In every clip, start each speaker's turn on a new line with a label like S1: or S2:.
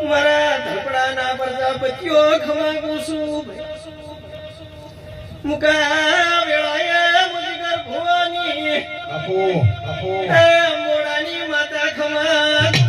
S1: મારા ધપડાના પ્રજાપતિઓ ખમાગું છું મુકા વેળાએ મુજગર ભવાની
S2: આપો આપો
S1: મોડાની માતા ખમા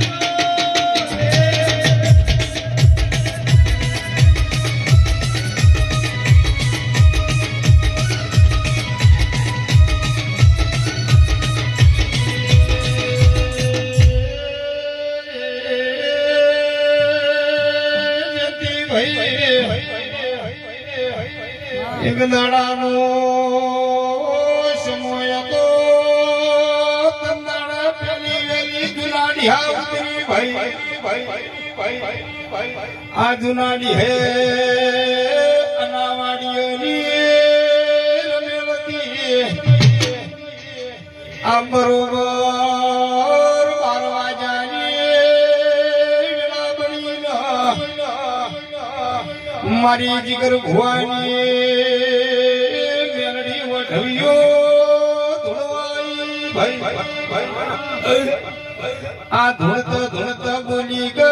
S2: એક દાડાનો સમય તો તંદાડા પેલી વેલી જુનાડી હાવતી ભાઈ આ જુનાડી હે અનાવાડીઓની રમેલતી આ બરોબર 12 વાગ્યાની વેળા બની મારી જીગર ભુવાની મેલડી વઢવ્યો ધોળવાઈ ભાઈ આ ધોળત બોલી કે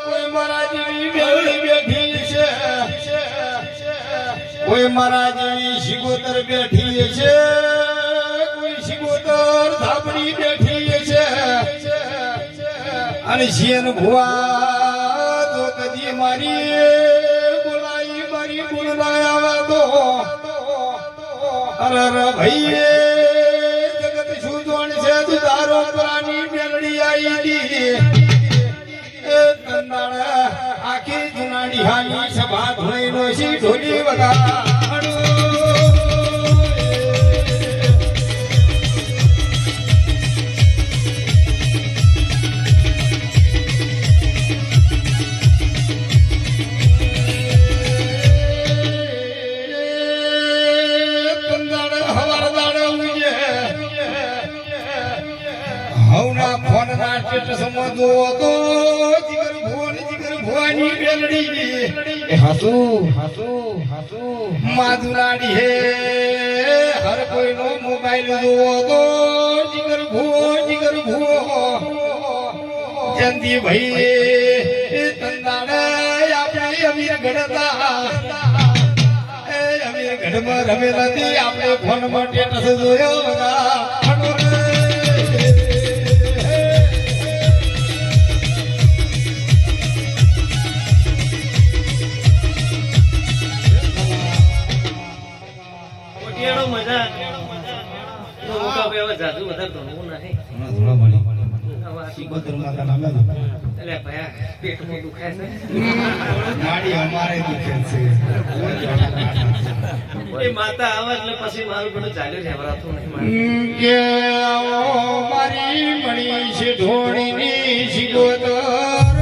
S2: કોઈ મારા જેવી મેલડી બેઠી છે કોઈ મારા જેવી શિગોતર બેઠી છે કોઈ શિગોતર ધાબડી બેઠી છે અને શિયન ભુવા તો કદી મારી બોલાઈ મારી બોલાયા તો અરે ભાઈ જગત શું જોણ છે તારો પ્રાણી મેલડી આવી દી એ તંદાળ આખી જુનાડી હાની સભા ધોઈનો સી ઢોલી વગાડો સમજો તો જીગર ભુવાની બેલડી હાસુ માધુરાડી હે હર કોઈનો મોબાઈલ જોવો તો જીગર ભુવો જંદી ભાઈ તંદાડે આપણે અમીર ગણતા એ અમીર ગઢમાં રમેલા હતી આપણે ફોનમાં સ્ટેટસ જોયો બધા
S1: જાદુ વધારે ધણવું નહીં એટલે ભયા પેટમાં દુખાય છે
S2: માડી અમારે દુખે છે
S1: એ માતા આવે એટલે પછી મારું બધું ચાલ્યું રહેવરાતું નહીં
S2: કે આવો મારી મણી છે ઢોળીની શિગોતર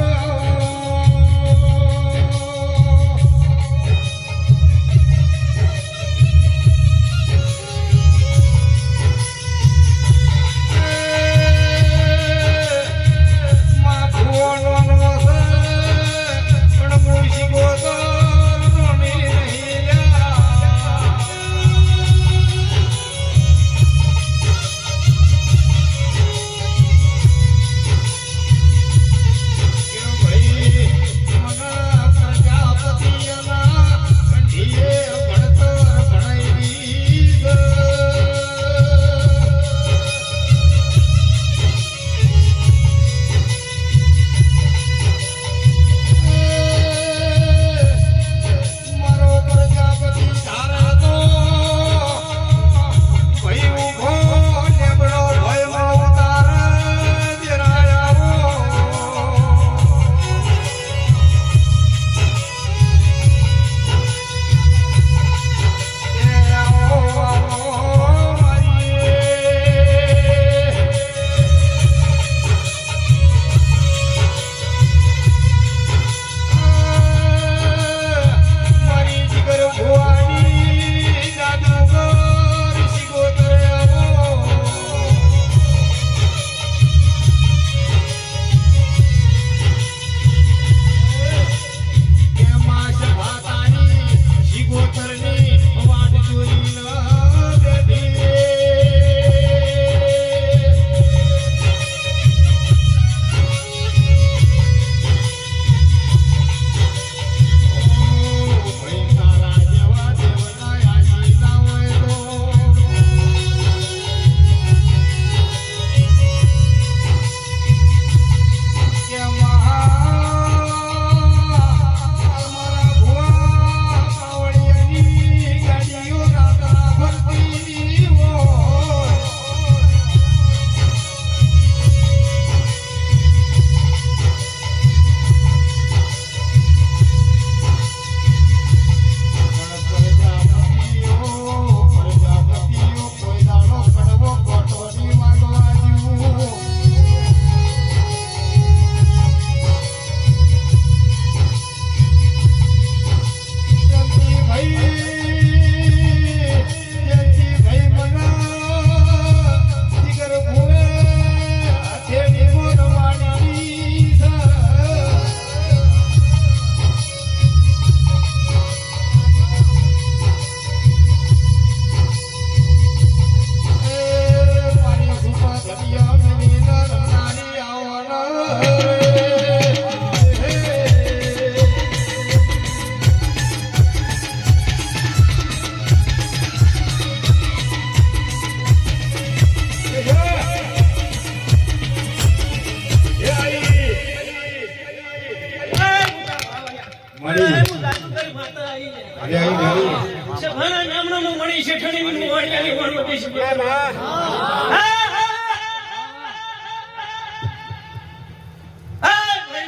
S2: અરે આવી ગયું.
S1: સભાના નામનો હું મણી શેઠાણીની હું વાણિયાની વાણવટી છું. ભાઈ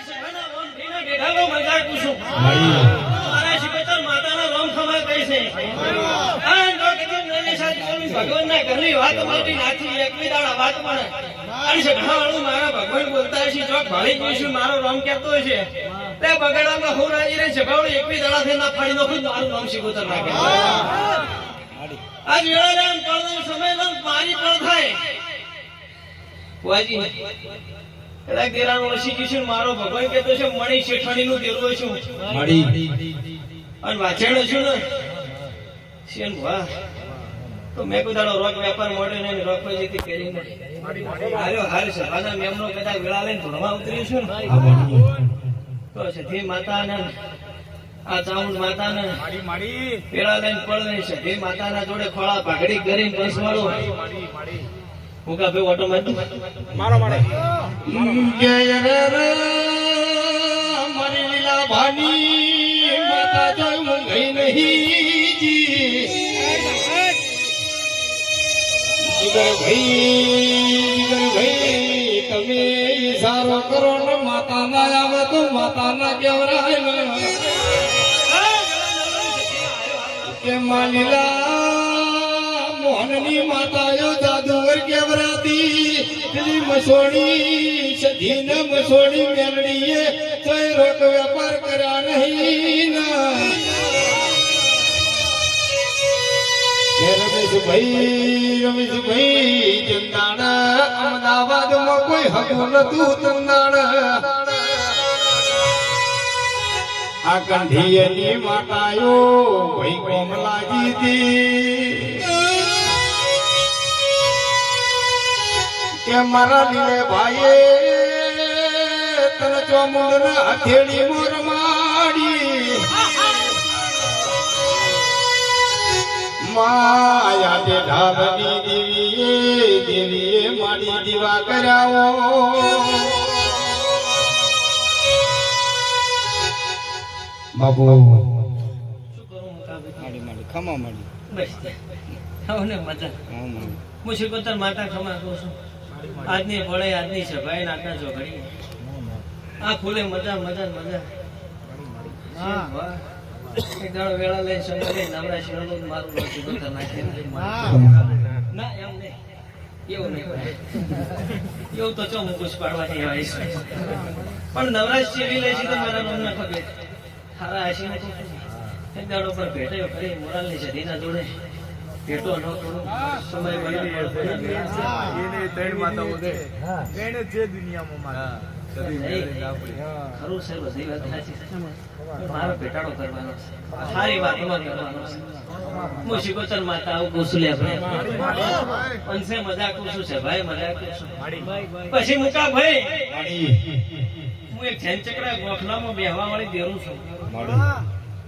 S1: સભાના રોમ ભીના બેઠાલો મજાક પૂછું. મારા શિકોતર માતાના રોમ ખમા કહે છે. આ નો કીધું નવી સાચી બોલું ભગવાનના ઘરની વાત મારી નાખી એકવી દાડા વાત પણ અને સભાવાળું મારા ભગવાન બોલતા હશે જો ભાળી જોઈશું મારો રોમ કહેતો હશે તે બગાડામાં હું રાજી રે સભાવાળું એકવી દાડા થી ના ફાડી નાખું મારું નામ શિકોતર નાખે. આજ વેળારામ પડનો સમય લઉં મારી પણ થાય વાજી એલા કેરાનો ઓછી કિશન મારો ભગવાન કહેતો છે મણી શેઠાણીનું દેરો છું અને વાછેડો છું ને શેન વાહ તો મેં કોઈ દાડો રોક વેપાર મોડ્યો ને રોક પૈસેથી કરીને હાર્યો હાર સભાના મેમનો કદાચ વેળા લઈને ભણવા ઉતર્યું છું ને તો સધી માતાને આ ચામુંડ માતાને વેળા લઈને પડે સધી માતાના જોડે ખોળા ભાગડી કરીને પંચવાળો હું કા ભાઈ ઓટોમેટિક
S2: જય રે રે મારી લીલા ભાની માતા જોઈ હું ગઈ નહીં જી. જીગર ભાઈ તમે ઈશારો કરો ને માતા ના આવે તો માતા ના કેવરાય ને કે માલીલા મોહનની માતાઓ જાદુગર કેવરાતી પેલી મસોણી સધીન મસોણી મેલડીએ તોય રોક વેપાર કર્યા નહીં ના રમેશભાઈ ચંદાણ અમદાવાદમાં કોઈ હતું નતું ચંદાણ આ કંઠીયની માતાઓ ભાઈ કોમલાજી દી કે મારા લીલે ભાઈએ તને ચોમુંડ ના હથેળી મોર માડી માયા તે ઢાલની દેવીએ માડી દીવા કરાવો બાબુ
S1: શું કરું હું કા ભાઈ
S3: ખમા મળી
S1: બસ હવે મજા હું શિકોતર માતા ખમા કહું છું આજની પડે આજની સભાઈ નાખના ચોઘડી આ ખુલે મજા મજા મજા એક દાડો વેળા લઈને સમય લઈને નવરા શિરોનું મારું નામ શિકોતર નાખે ના એમ નહીં એવું નહીં એવું તો ચો હું પૂછ પાડવાથી આવીશ પણ નવરાશ ચીરી લઈશ તો મારા મનને ખબર હારા હસીને એક દાડો પર ભેટ્યો ફરી મોરાલની સદીના જોડે ભેટો ન કરું સમય
S3: એને ત્રણ માતાઓ દે એને જે દુનિયામાં
S1: ખરું છે બધી વાત સાચી છે મારો ભેટાડો કરવાનો છે સારી વાતમાં કરવાનો છે હું શિકોતર માતા આવું પૂછું લે ભાઈ પંસે મજાક પૂછું છે ભાઈ મજાક પૂછું પછી મુકા ભાઈ હું એક જૈન ચક્રા ગોખલામાં બેહવા વાળી દેરું છું